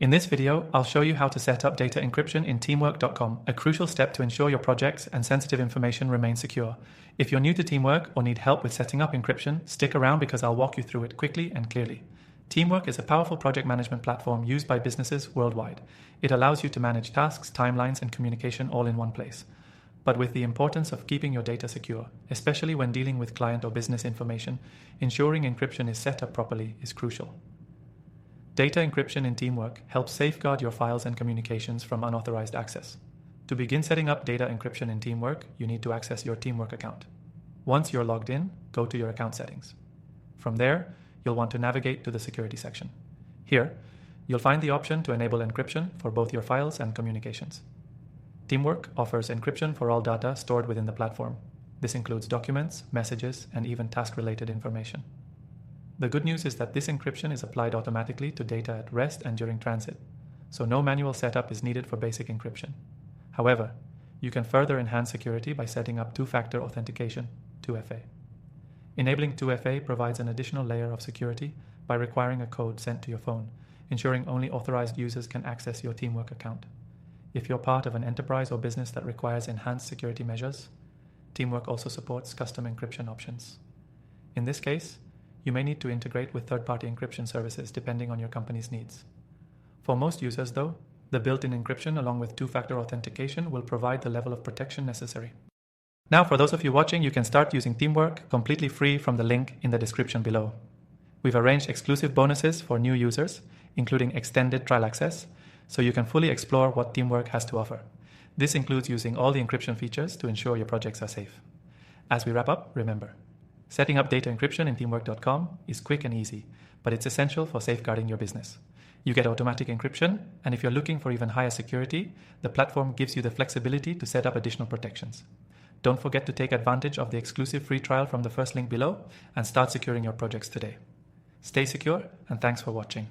In this video, I'll show you how to set up data encryption in teamwork.com, a crucial step to ensure your projects and sensitive information remain secure. If you're new to Teamwork or need help with setting up encryption, stick around because I'll walk you through it quickly and clearly. Teamwork is a powerful project management platform used by businesses worldwide. It allows you to manage tasks, timelines, and communication all in one place. But with the importance of keeping your data secure, especially when dealing with client or business information, ensuring encryption is set up properly is crucial. Data encryption in Teamwork helps safeguard your files and communications from unauthorized access. To begin setting up data encryption in Teamwork, you need to access your Teamwork account. Once you're logged in, go to your account settings. From there, you'll want to navigate to the security section. Here, you'll find the option to enable encryption for both your files and communications. Teamwork offers encryption for all data stored within the platform. This includes documents, messages, and even task-related information. The good news is that this encryption is applied automatically to data at rest and during transit, so no manual setup is needed for basic encryption. However, you can further enhance security by setting up two-factor authentication, 2FA. Enabling 2FA provides an additional layer of security by requiring a code sent to your phone, ensuring only authorized users can access your Teamwork account. If you're part of an enterprise or business that requires enhanced security measures, Teamwork also supports custom encryption options. In this case, you may need to integrate with third-party encryption services depending on your company's needs. For most users, though, the built-in encryption along with two-factor authentication will provide the level of protection necessary. Now, for those of you watching, you can start using Teamwork completely free from the link in the description below. We've arranged exclusive bonuses for new users, including extended trial access, so you can fully explore what Teamwork has to offer. This includes using all the encryption features to ensure your projects are safe. As we wrap up, remember, setting up data encryption in teamwork.com is quick and easy, but it's essential for safeguarding your business. You get automatic encryption, and if you're looking for even higher security, the platform gives you the flexibility to set up additional protections. Don't forget to take advantage of the exclusive free trial from the first link below and start securing your projects today. Stay secure, and thanks for watching.